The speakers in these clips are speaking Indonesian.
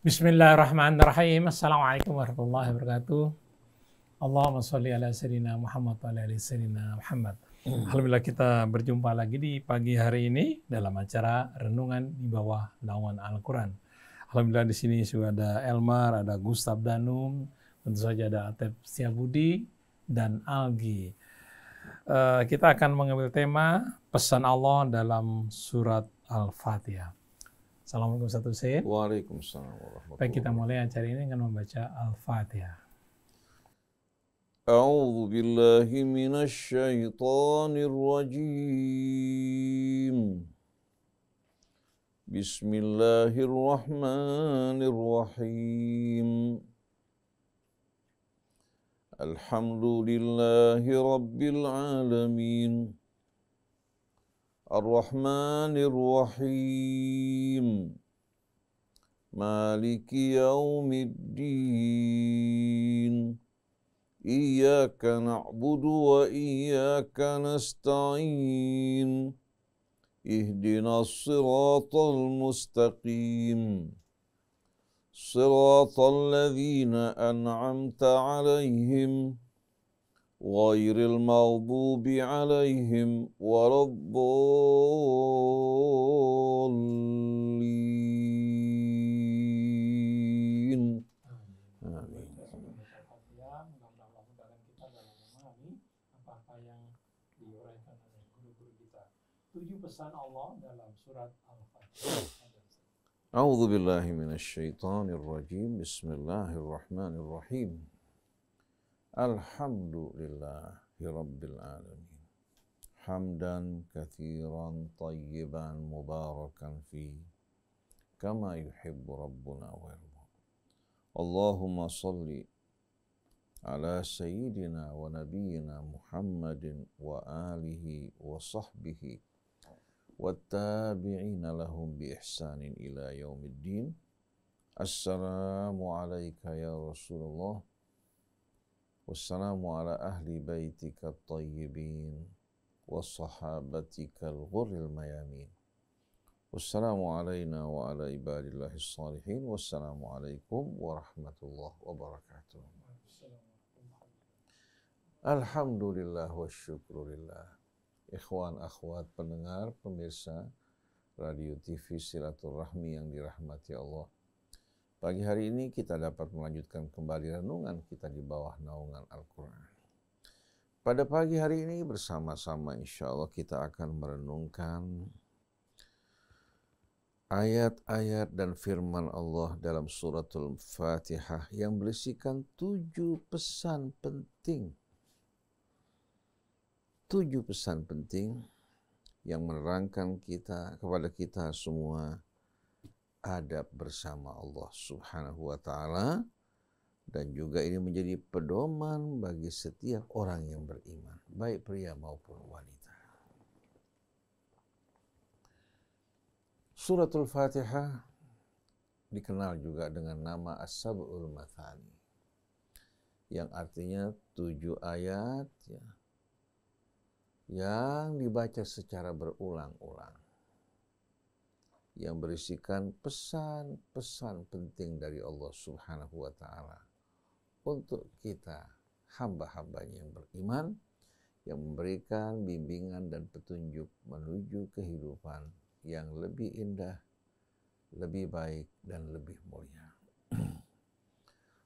Bismillahirrahmanirrahim. Assalamualaikum warahmatullahi wabarakatuh. Allahumma sholli ala sayyidina Muhammad wa ala ali sayyidina Muhammad. Alhamdulillah kita berjumpa lagi di pagi hari ini dalam acara renungan di bawah naungan Al-Quran. Alhamdulillah di sini sudah ada Elmar, ada Gustav Danum, tentu saja ada Atep Setiabudi dan Algi. Kita akan mengambil tema pesan Allah dalam surat Al-Fatihah. Assalamualaikum Ustaz Hussein. Waalaikumsalam warahmatullahi Baik, kita mulai acara ini dengan membaca Al-Fatihah. A'udzu billahi minasy syaithanir rajim. Bismillahirrahmanirrahim. Alhamdulillahi rabbil alamin. Ar-Rahmanir Rahim. Maliki yaumiddin. Iyyaka na'budu wa iyyaka nasta'in. Ihdinas siratal mustaqim. Siratal ladzina an'amta 'alaihim ghairil maghdubi 'alaihim waladdallin. Amin. Mudah-mudahan kita dalam memahami apa yang diuraikan oleh guru-guru kita. 7 pesan Allah dalam surat Al-Fatihah. A'udzu billahi minasy syaithanir rajim. Bismillahirrahmanirrahim. Alhamdulillahi rabbil alamin. Hamdan katsiran tayyiban mubarakan fi kama yuhibbu rabbuna wa yarda. Allahumma shalli ala sayyidina wa nabiyyina Muhammadin wa alihi wa sahbihi wattabi'ina lahum bi ihsanin ila yaumiddin. Assalamu alayka ya Rasulullah. Wassalamu ala ahli baitika at-tayyibin wa sahabatika al-ghurril mayamin. Wassalamu alayna wa ala ibadillahi s-salihin. Wassalamu alaikum warahmatullahi wabarakatuh. Alhamdulillah wa syukurillah. Ikhwan, akhwat, pendengar, pemirsa Radio TV Silaturahmi yang dirahmati Allah. Pagi hari ini kita dapat melanjutkan kembali renungan kita di bawah naungan Al-Quran. Pada pagi hari ini bersama-sama insya Allah kita akan merenungkan ayat-ayat dan firman Allah dalam suratul Fatihah yang berisikan 7 pesan penting. 7 pesan penting yang menerangkan kepada kita semua adab bersama Allah Subhanahu wa Ta'ala, dan juga ini menjadi pedoman bagi setiap orang yang beriman, baik pria maupun wanita. Suratul Fatihah dikenal juga dengan nama As-Sab'ul Mathani, yang artinya 7 ayat yang dibaca secara berulang-ulang, yang berisikan pesan-pesan penting dari Allah Subhanahu wa Ta'ala untuk kita, hamba-hambanya yang beriman, yang memberikan bimbingan dan petunjuk menuju kehidupan yang lebih indah, lebih baik, dan lebih mulia.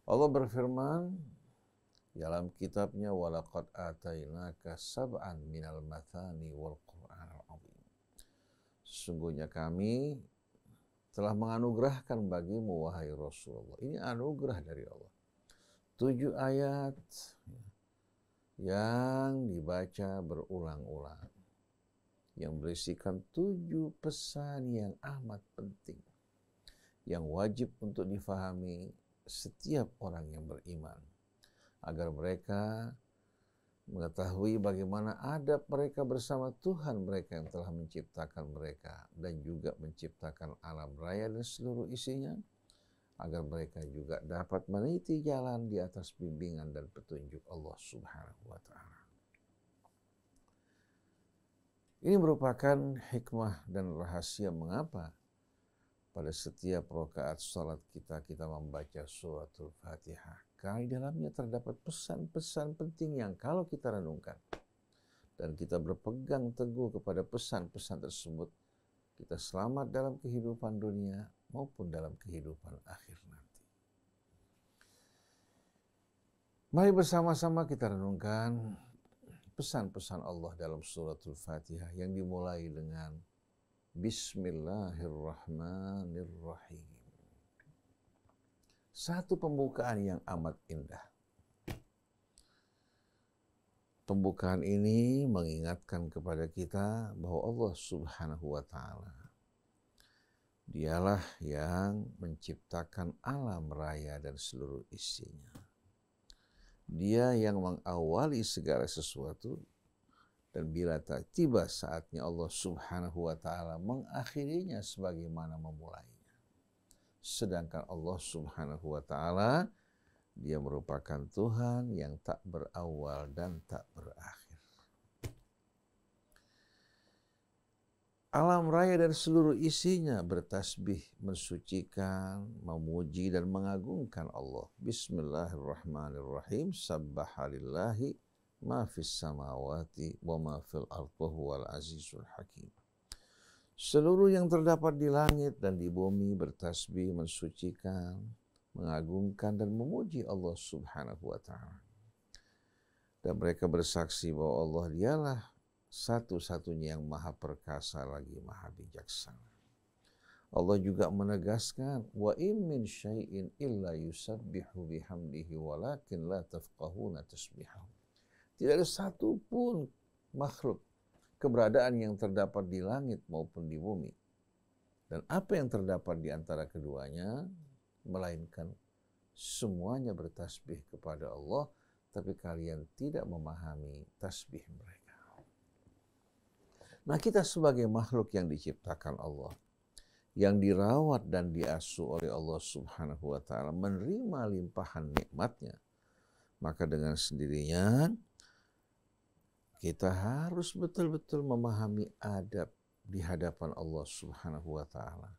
Allah berfirman dalam kitabnya, walaqad atainaka sab'an minal mathani wal Qur'anal azim. Sesungguhnya kami telah menganugerahkan bagimu wahai Rasulullah. Ini anugerah dari Allah. 7 ayat yang dibaca berulang-ulang, yang berisikan 7 pesan yang amat penting, yang wajib untuk difahami setiap orang yang beriman, agar mereka mengetahui bagaimana adab mereka bersama Tuhan mereka yang telah menciptakan mereka dan juga menciptakan alam raya dan seluruh isinya, agar mereka juga dapat meniti jalan di atas bimbingan dan petunjuk Allah Subhanahu wa Ta'ala. Ini merupakan hikmah dan rahasia mengapa pada setiap rakaat salat kita membaca suratul Fatihah. Karena di dalamnya terdapat pesan-pesan penting yang kalau kita renungkan dan kita berpegang teguh kepada pesan-pesan tersebut, kita selamat dalam kehidupan dunia maupun dalam kehidupan akhir nanti. Mari bersama-sama kita renungkan pesan-pesan Allah dalam suratul Fatihah yang dimulai dengan Bismillahirrahmanirrahim. Satu pembukaan yang amat indah. Pembukaan ini mengingatkan kepada kita bahwa Allah Subhanahu wa Ta'ala, Dialah yang menciptakan alam raya dan seluruh isinya. Dia yang mengawali segala sesuatu, dan bila tak tiba saatnya Allah Subhanahu wa Ta'ala mengakhirinya sebagaimana memulainya. Sedangkan Allah Subhanahu wa Ta'ala, Dia merupakan Tuhan yang tak berawal dan tak berakhir. Alam raya dan seluruh isinya bertasbih, mensucikan, memuji dan mengagungkan Allah. Bismillahirrahmanirrahim. Sabbahalillahi ma fis samawati wa ma fil ardh wa huwal azizul hakim. Seluruh yang terdapat di langit dan di bumi bertasbih, mensucikan, mengagungkan dan memuji Allah Subhanahu wa Ta'ala. Dan mereka bersaksi bahwa Allah Dialah satu-satunya yang maha perkasa lagi maha bijaksana. Allah juga menegaskan, wa in min syai'in illa yusabbihu bihamdihi walakin la tafqahuna tasbihahu. Tidak ada satu pun makhluk keberadaan yang terdapat di langit maupun di bumi. Dan apa yang terdapat di antara keduanya, melainkan semuanya bertasbih kepada Allah, tapi kalian tidak memahami tasbih mereka. Nah, kita sebagai makhluk yang diciptakan Allah, yang dirawat dan diasuh oleh Allah Subhanahu wa Ta'ala, menerima limpahan nikmatnya, maka dengan sendirinya kita harus betul-betul memahami adab di hadapan Allah Subhanahu wa Ta'ala.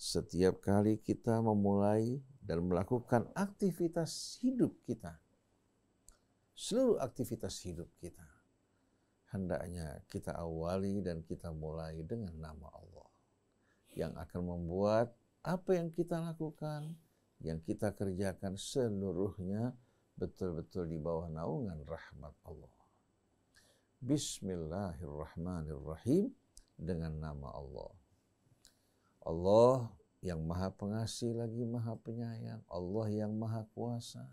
Setiap kali kita memulai dan melakukan aktivitas hidup kita, seluruh aktivitas hidup kita, hendaknya kita awali dan kita mulai dengan nama Allah, yang akan membuat apa yang kita lakukan, yang kita kerjakan seluruhnya betul-betul di bawah naungan rahmat Allah. Bismillahirrahmanirrahim, dengan nama Allah. Allah yang maha pengasih lagi maha penyayang, Allah yang maha kuasa,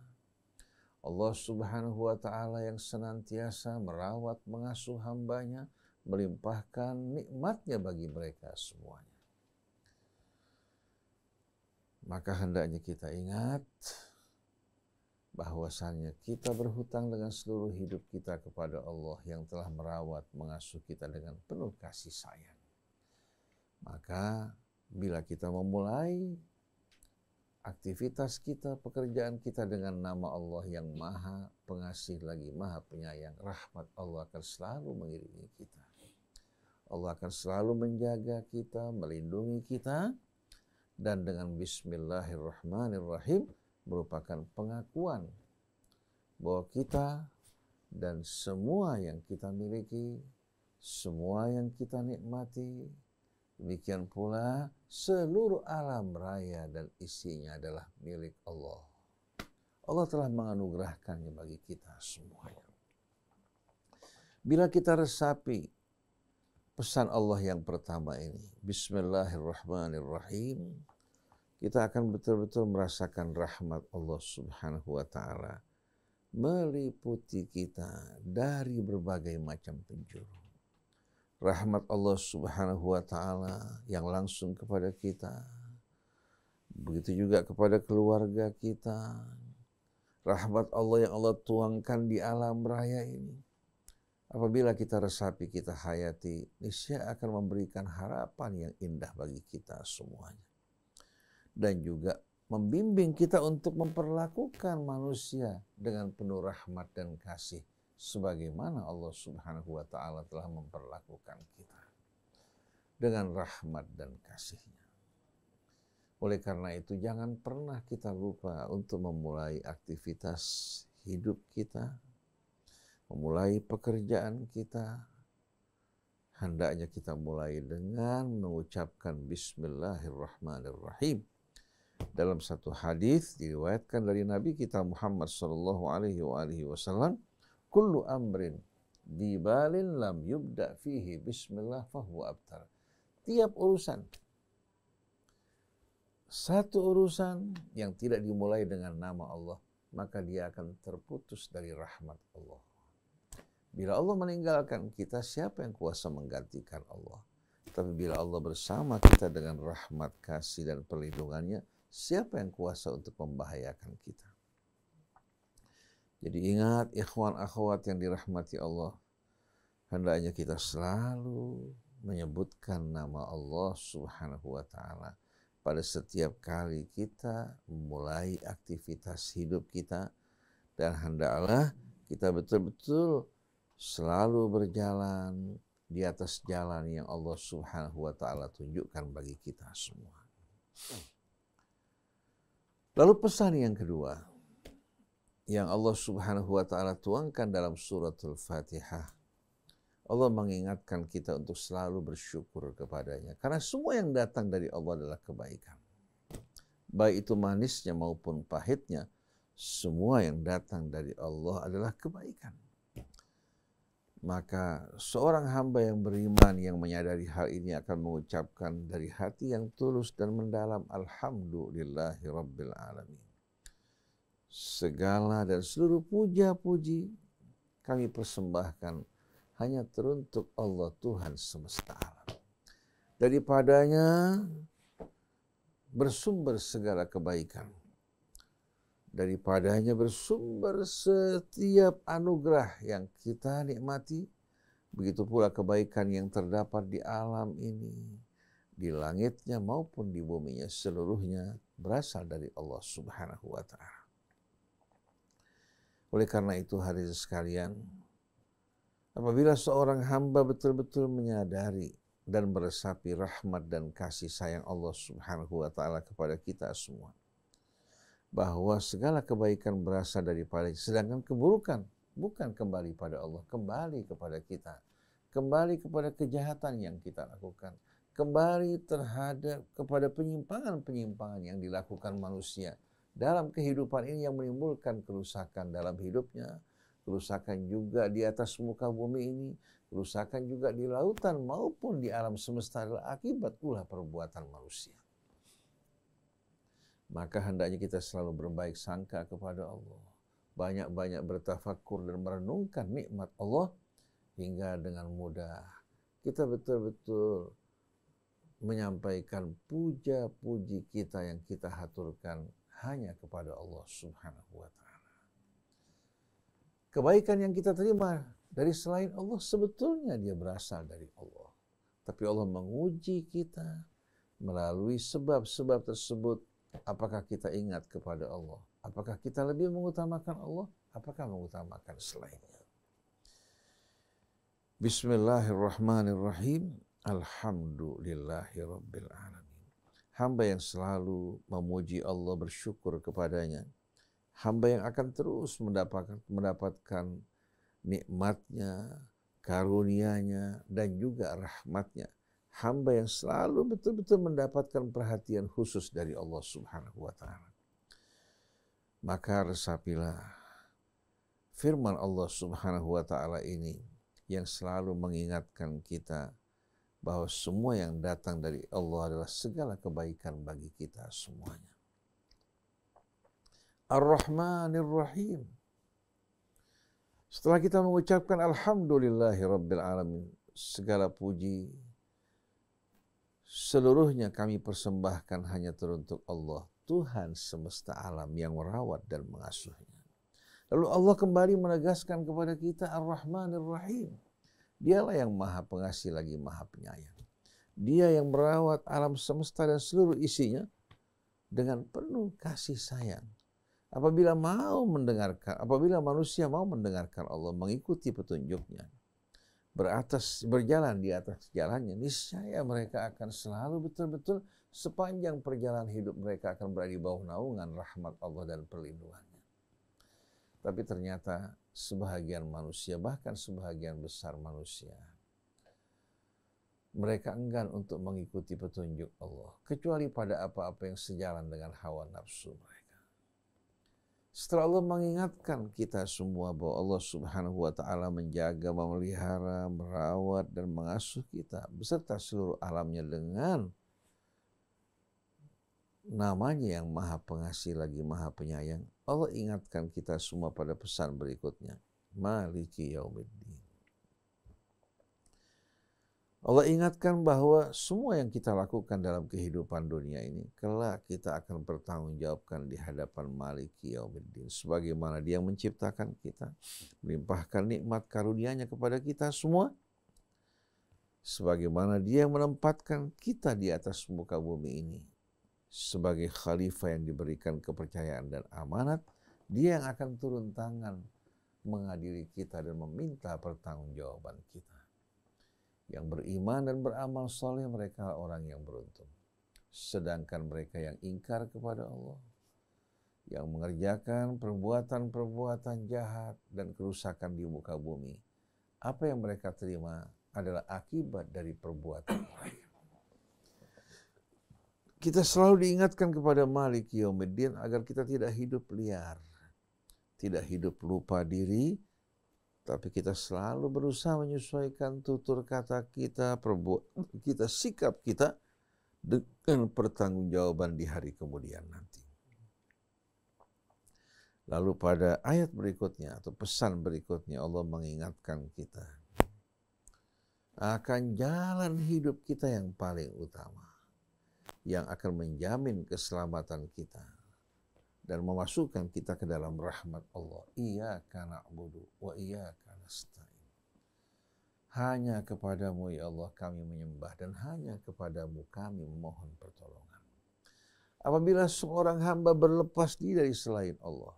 Allah Subhanahu wa Ta'ala yang senantiasa merawat, mengasuh hambanya, melimpahkan nikmatnya bagi mereka semuanya. Maka hendaknya kita ingat bahwasannya kita berhutang dengan seluruh hidup kita kepada Allah yang telah merawat, mengasuh kita dengan penuh kasih sayang. Maka bila kita memulai aktivitas kita, pekerjaan kita dengan nama Allah yang maha pengasih lagi maha penyayang, rahmat Allah akan selalu mengiringi kita. Allah akan selalu menjaga kita, melindungi kita, dan dengan Bismillahirrahmanirrahim merupakan pengakuan bahwa kita dan semua yang kita miliki, semua yang kita nikmati, demikian pula seluruh alam raya dan isinya adalah milik Allah. Allah telah menganugerahkannya bagi kita semuanya. Bila kita resapi pesan Allah yang pertama ini, Bismillahirrahmanirrahim, kita akan betul-betul merasakan rahmat Allah Subhanahu wa Ta'ala meliputi kita dari berbagai macam penjuru. Rahmat Allah Subhanahu wa Ta'ala yang langsung kepada kita, begitu juga kepada keluarga kita. Rahmat Allah yang Allah tuangkan di alam raya ini, apabila kita resapi, kita hayati, niscaya akan memberikan harapan yang indah bagi kita semuanya. Dan juga membimbing kita untuk memperlakukan manusia dengan penuh rahmat dan kasih, sebagaimana Allah Subhanahu wa Ta'ala telah memperlakukan kita dengan rahmat dan kasih-Nya. Oleh karena itu, jangan pernah kita lupa untuk memulai aktivitas hidup kita, memulai pekerjaan kita. Hendaknya kita mulai dengan mengucapkan Bismillahirrahmanirrahim. Dalam satu hadis diriwayatkan dari Nabi kita Muhammad sallallahu alaihi wasallam, kullu amrin dibalin lam yubda fihi bismillah fahuwa abtar. Tiap urusan, satu urusan yang tidak dimulai dengan nama Allah, maka dia akan terputus dari rahmat Allah. Bila Allah meninggalkan kita, siapa yang kuasa menggantikan Allah? Tapi bila Allah bersama kita dengan rahmat, kasih, dan perlindungannya, siapa yang kuasa untuk membahayakan kita? Jadi ingat, ikhwan akhwat yang dirahmati Allah, hendaknya kita selalu menyebutkan nama Allah Subhanahu wa Ta'ala pada setiap kali kita memulai aktivitas hidup kita, dan hendaklah kita betul-betul selalu berjalan di atas jalan yang Allah Subhanahu wa Ta'ala tunjukkan bagi kita semua. Lalu pesan yang kedua yang Allah Subhanahu wa Ta'ala tuangkan dalam suratul Fatihah, Allah mengingatkan kita untuk selalu bersyukur kepadanya, karena semua yang datang dari Allah adalah kebaikan. Baik itu manisnya maupun pahitnya, semua yang datang dari Allah adalah kebaikan. Maka seorang hamba yang beriman yang menyadari hal ini akan mengucapkan dari hati yang tulus dan mendalam, Alhamdulillahi Rabbil Alamin. Segala dan seluruh puja-puji kami persembahkan hanya teruntuk Allah Tuhan semesta alam. Daripadanya bersumber segala kebaikan. Daripadanya bersumber setiap anugerah yang kita nikmati. Begitu pula kebaikan yang terdapat di alam ini, di langitnya maupun di buminya, seluruhnya berasal dari Allah Subhanahu wa Ta'ala. Oleh karena itu, hadirin sekalian, apabila seorang hamba betul-betul menyadari dan meresapi rahmat dan kasih sayang Allah Subhanahu wa Ta'ala kepada kita semua, bahwa segala kebaikan berasal daripada, sedangkan keburukan bukan kembali pada Allah, kembali kepada kita, kembali kepada kejahatan yang kita lakukan, kembali kepada penyimpangan-penyimpangan yang dilakukan manusia dalam kehidupan ini yang menimbulkan kerusakan dalam hidupnya, kerusakan juga di atas muka bumi ini, kerusakan juga di lautan maupun di alam semesta adalah akibat ulah perbuatan manusia. Maka hendaknya kita selalu berbaik sangka kepada Allah. Banyak-banyak bertafakur dan merenungkan nikmat Allah, hingga dengan mudah kita betul-betul menyampaikan puja-puji kita yang kita haturkan hanya kepada Allah Subhanahu wa Ta'ala. Kebaikan yang kita terima dari selain Allah sebetulnya dia berasal dari Allah. Tapi Allah menguji kita melalui sebab-sebab tersebut. Apakah kita ingat kepada Allah? Apakah kita lebih mengutamakan Allah? Apakah mengutamakan selainnya? Bismillahirrahmanirrahim. Alhamdulillahi Rabbil Alamin. Hamba yang selalu memuji Allah, bersyukur kepadanya, hamba yang akan terus mendapatkan nikmatnya, karunia-Nya, dan juga rahmat-Nya. Hamba yang selalu betul-betul mendapatkan perhatian khusus dari Allah Subhanahu wa Ta'ala. Maka resapilah firman Allah Subhanahu wa Ta'ala ini yang selalu mengingatkan kita bahwa semua yang datang dari Allah adalah segala kebaikan bagi kita semuanya. Ar-Rahmanir Rahim. Setelah kita mengucapkan Alhamdulillahi Rabbil Alamin, segala puji seluruhnya kami persembahkan hanya teruntuk Allah, Tuhan semesta alam yang merawat dan mengasuhnya. Lalu Allah kembali menegaskan kepada kita Ar-Rahmanir Rahim. Dialah yang maha pengasih lagi maha penyayang. Dia yang merawat alam semesta dan seluruh isinya dengan penuh kasih sayang. Apabila manusia mau mendengarkan Allah, mengikuti petunjuknya, berjalan di atas jalannya, niscaya mereka akan selalu betul-betul sepanjang perjalanan hidup mereka akan berada di bawah naungan rahmat Allah dan perlindungannya. Tapi ternyata sebahagian manusia, bahkan sebahagian besar manusia, mereka enggan untuk mengikuti petunjuk Allah, kecuali pada apa-apa yang sejalan dengan hawa nafsu mereka. Setelah Allah mengingatkan kita semua bahwa Allah Subhanahu wa Ta'ala menjaga, memelihara, merawat, dan mengasuh kita beserta seluruh alamnya dengan namanya yang Maha Pengasih lagi Maha Penyayang, Allah ingatkan kita semua pada pesan berikutnya, Maliki Yaumiddin. Allah ingatkan bahwa semua yang kita lakukan dalam kehidupan dunia ini, kelak kita akan bertanggungjawabkan di hadapan Maliki Yaumiddin. Sebagaimana Dia menciptakan kita, melimpahkan nikmat karunia-Nya kepada kita semua, sebagaimana Dia menempatkan kita di atas muka bumi ini sebagai khalifah yang diberikan kepercayaan dan amanat, Dia yang akan turun tangan mengadili kita dan meminta pertanggungjawaban kita. Yang beriman dan beramal soleh mereka orang yang beruntung. Sedangkan mereka yang ingkar kepada Allah, yang mengerjakan perbuatan-perbuatan jahat dan kerusakan di muka bumi, apa yang mereka terima adalah akibat dari perbuatan mereka. Kita selalu diingatkan kepada Maliki Yaumiddin agar kita tidak hidup liar, tidak hidup lupa diri, tapi kita selalu berusaha menyesuaikan tutur kata kita, perbuatan kita, sikap kita dengan pertanggungjawaban di hari kemudian nanti. Lalu pada ayat berikutnya atau pesan berikutnya Allah mengingatkan kita akan jalan hidup kita yang paling utama, yang akan menjamin keselamatan kita dan memasukkan kita ke dalam rahmat Allah. Iyyaka na'budu wa iyyaka nasta'in. Hanya kepadamu ya Allah kami menyembah dan hanya kepadamu kami memohon pertolongan. Apabila seorang hamba berlepas diri dari selain Allah,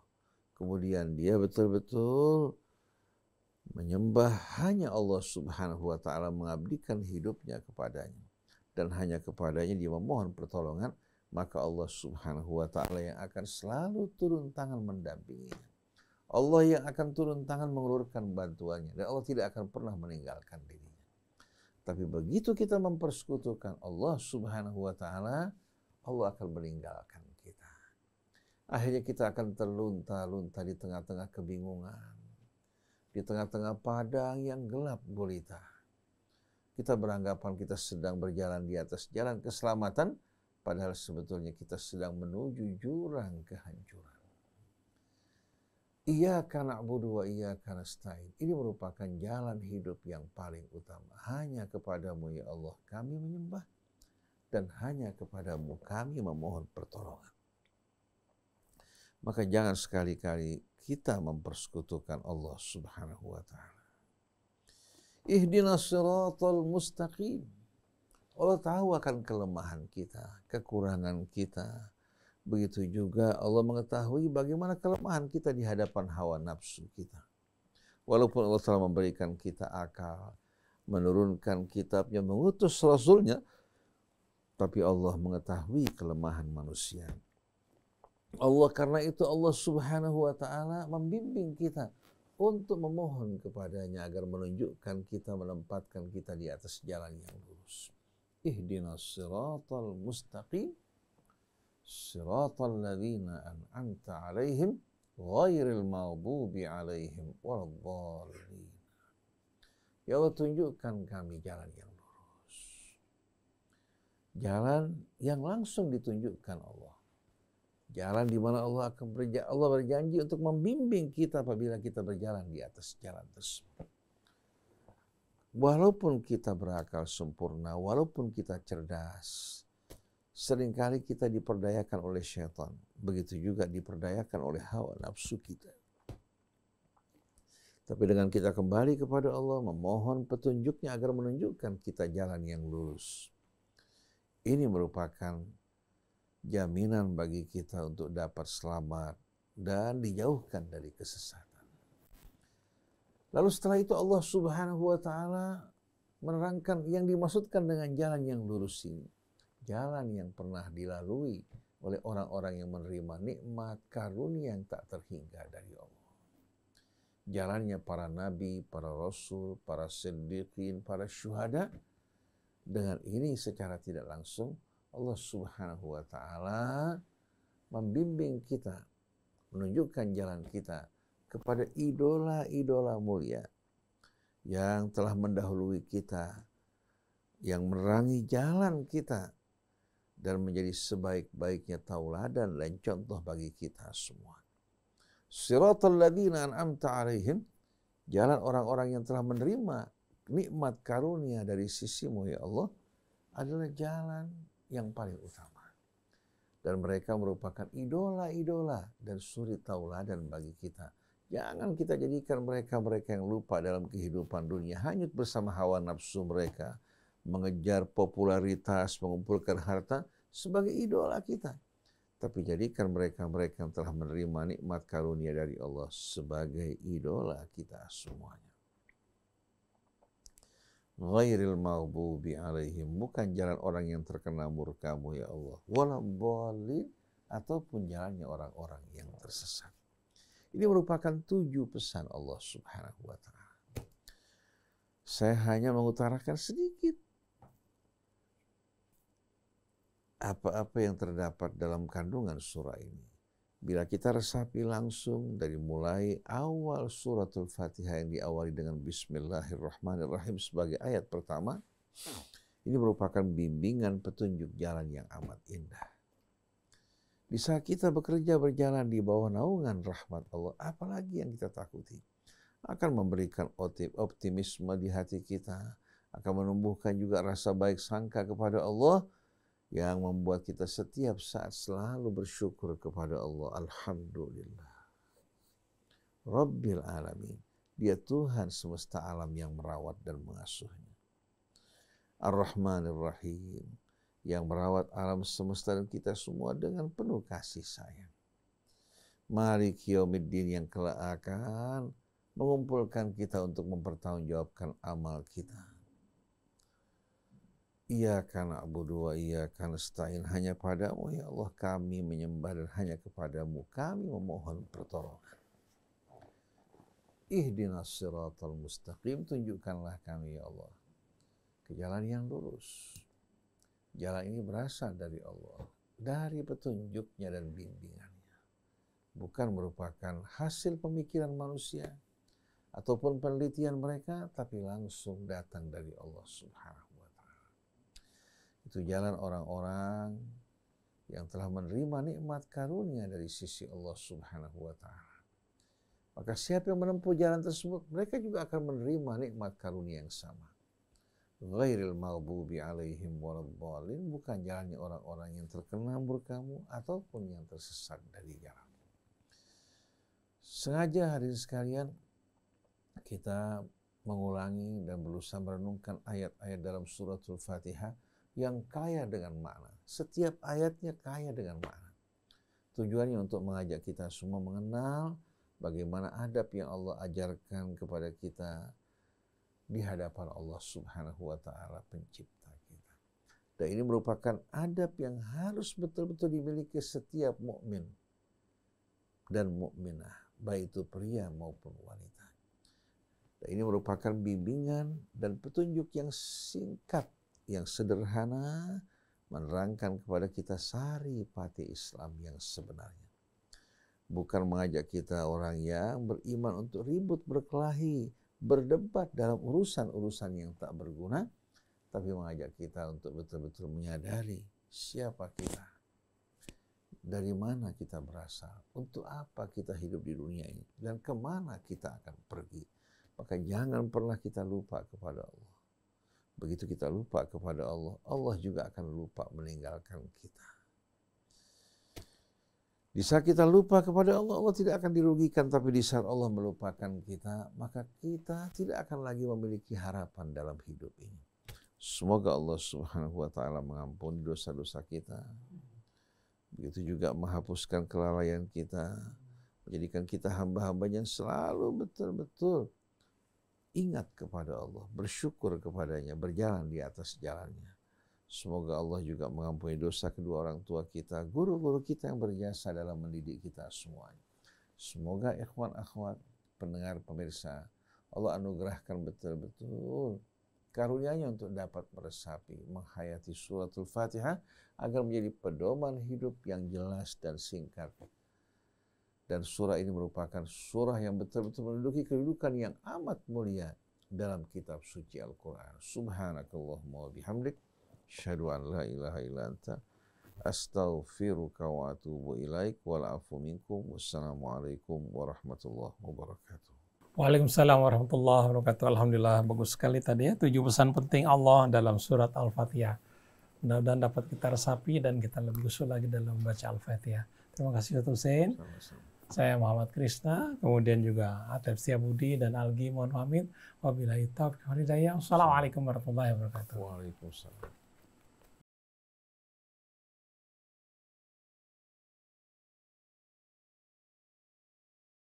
kemudian dia betul-betul menyembah hanya Allah Subhanahu wa Ta'ala, mengabdikan hidupnya kepadanya dan hanya kepadanya dia memohon pertolongan, maka Allah Subhanahu wa Ta'ala yang akan selalu turun tangan mendampinginya. Allah yang akan turun tangan mengulurkan bantuannya, dan Allah tidak akan pernah meninggalkan dirinya. Tapi begitu kita mempersekutukan Allah Subhanahu wa Ta'ala, Allah akan meninggalkan kita. Akhirnya kita akan terlunta-lunta di tengah-tengah kebingungan, di tengah-tengah padang yang gelap gulita. Kita beranggapan kita sedang berjalan di atas jalan keselamatan, padahal sebetulnya kita sedang menuju jurang kehancuran. Iyyaka na'budu wa iyyaka nasta'in. Ini merupakan jalan hidup yang paling utama. Hanya kepadamu ya Allah kami menyembah dan hanya kepadamu kami memohon pertolongan. Maka jangan sekali-kali kita mempersekutukan Allah Subhanahu wa Ta'ala. Ihdinas siratal mustaqim. Allah tahu akan kelemahan kita, kekurangan kita. Begitu juga Allah mengetahui bagaimana kelemahan kita di hadapan hawa nafsu kita. Walaupun Allah telah memberikan kita akal, menurunkan kitabnya, mengutus rasulnya, tapi Allah mengetahui kelemahan manusia. Allah karena itu Allah Subhanahu wa Ta'ala membimbing kita untuk memohon kepadanya agar menunjukkan kita, menempatkan kita di atas jalan yang lurus. Ihdinas siratal mustaqim siratal ladzina an'amta 'alaihim ghairil maghdubi 'alaihim waladdallin. Ya Allah, tunjukkan kami jalan yang lurus. Jalan yang langsung ditunjukkan Allah. Jalan di mana Allah berjanji untuk membimbing kita apabila kita berjalan di atas jalan tersebut. Walaupun kita berakal sempurna, walaupun kita cerdas, seringkali kita diperdayakan oleh syaitan. Begitu juga diperdayakan oleh hawa nafsu kita. Tapi dengan kita kembali kepada Allah, memohon petunjuknya agar menunjukkan kita jalan yang lurus. Ini merupakan jaminan bagi kita untuk dapat selamat dan dijauhkan dari kesesatan. Lalu setelah itu Allah Subhanahu wa taala menerangkan yang dimaksudkan dengan jalan yang lurus ini. Jalan yang pernah dilalui oleh orang-orang yang menerima nikmat karunia yang tak terhingga dari Allah. Jalannya para nabi, para rasul, para siddiqin, para syuhada. Dengan ini secara tidak langsung Allah Subhanahu wa taala membimbing kita, menunjukkan jalan kita kepada idola-idola mulia yang telah mendahului kita, yang menerangi jalan kita dan menjadi sebaik-baiknya tauladan dan contoh bagi kita semua. Siratal ladzina an'amta 'alaihim, jalan orang-orang yang telah menerima nikmat karunia dari sisimu ya Allah, adalah jalan yang paling utama. Dan mereka merupakan idola-idola dan suri tauladan bagi kita. Jangan kita jadikan mereka-mereka yang lupa dalam kehidupan dunia, hanyut bersama hawa nafsu mereka, mengejar popularitas, mengumpulkan harta sebagai idola kita. Tapi jadikan mereka-mereka yang telah menerima nikmat karunia dari Allah sebagai idola kita semuanya. Ghairil maghdubi alaihim, bukan jalan orang yang terkena murka-Mu ya Allah, waladhdallin, ataupun jalannya orang-orang yang tersesat. Ini merupakan 7 pesan Allah Subhanahu wa taala. Saya hanya mengutarakan sedikit apa-apa yang terdapat dalam kandungan surah ini. Bila kita resapi langsung dari mulai awal suratul Fatihah yang diawali dengan Bismillahirrahmanirrahim sebagai ayat pertama, ini merupakan bimbingan petunjuk jalan yang amat indah. Di saat kita bekerja berjalan di bawah naungan rahmat Allah, apalagi yang kita takuti? Akan memberikan optimisme di hati kita, akan menumbuhkan juga rasa baik sangka kepada Allah, yang membuat kita setiap saat selalu bersyukur kepada Allah. Alhamdulillah Rabbil Alamin. Dia Tuhan semesta alam yang merawat dan mengasuhnya. Ar-Rahmanir Rahim, yang merawat alam semesta dan kita semua dengan penuh kasih sayang. Maliki Yaumiddin, yang kelak akan mengumpulkan kita untuk mempertanggungjawabkan amal kita. Iyyaka na'budu wa iyyaka nasta'in, hanya padamu ya Allah kami menyembah dan hanya kepadamu kami memohon pertolongan. Ihdinas siratal mustaqim, tunjukkanlah kami ya Allah ke jalan yang lurus. Jalan ini berasal dari Allah, dari petunjuknya dan bimbingannya. Bukan merupakan hasil pemikiran manusia ataupun penelitian mereka, tapi langsung datang dari Allah Subhanahu. Itu jalan orang-orang yang telah menerima nikmat karunia dari sisi Allah Subhanahu wa taala. Maka siapa yang menempuh jalan tersebut, mereka juga akan menerima nikmat karunia yang sama. Ghairil maghdubi alaihim waladhdallin, bukan jalannya orang-orang yang terkena murka-Mu ataupun yang tersesat dari jalan. Sengaja hadirin sekalian kita mengulangi dan berusaha merenungkan ayat-ayat dalam suratul Fatihah yang kaya dengan makna. Setiap ayatnya kaya dengan makna. Tujuannya untuk mengajak kita semua mengenal bagaimana adab yang Allah ajarkan kepada kita di hadapan Allah Subhanahu wa taala pencipta kita. Dan ini merupakan adab yang harus betul-betul dimiliki setiap mukmin dan mukminah, baik itu pria maupun wanita. Dan ini merupakan bimbingan dan petunjuk yang singkat, yang sederhana, menerangkan kepada kita saripati Islam yang sebenarnya. Bukan mengajak kita orang yang beriman untuk ribut, berkelahi, berdebat dalam urusan-urusan yang tak berguna, tapi mengajak kita untuk betul-betul menyadari siapa kita, dari mana kita berasal, untuk apa kita hidup di dunia ini, dan kemana kita akan pergi. Maka jangan pernah kita lupa kepada Allah. Begitu kita lupa kepada Allah, Allah juga akan lupa meninggalkan kita. Di saat kita lupa kepada Allah, Allah tidak akan dirugikan. Tapi di saat Allah melupakan kita, maka kita tidak akan lagi memiliki harapan dalam hidup ini. Semoga Allah Subhanahu wa taala mengampuni dosa-dosa kita. Begitu juga menghapuskan kelalaian kita, menjadikan kita hamba-hambanya yang selalu betul-betul ingat kepada Allah, bersyukur kepadanya, berjalan di atas jalannya. Semoga Allah juga mengampuni dosa kedua orang tua kita, guru-guru kita yang berjasa dalam mendidik kita semuanya. Semoga ikhwan akhwat, pendengar pemirsa, Allah anugerahkan betul-betul karunia-Nya untuk dapat meresapi, menghayati suratul Fatihah agar menjadi pedoman hidup yang jelas dan singkat. Dan surah ini merupakan surah yang betul-betul menduduki kedudukan yang amat mulia dalam kitab suci Al-Quran. Subhanakallahumma wa bihamdik, asyhadu an la ilaha illa anta, astaghfiruka wa atubu ilaik, wal afu minkum, wassalamualaikum warahmatullahi wabarakatuh. Waalaikumsalam warahmatullahi wabarakatuh. Alhamdulillah, bagus sekali tadi ya, 7 pesan penting Allah dalam surat Al-Fatihah. Mudah-mudahan dapat kita resapi dan kita lebih khusyuk lagi dalam membaca Al-Fatihah. Terima kasih Ustaz Hussein. Saya Muhammad Krishna, kemudian juga Atep Setiabudi dan Algi, mohon pamit. Wabillahi taufiq wal hidayah. Wassalamualaikum warahmatullahi wabarakatuh. Waalaikumsalam.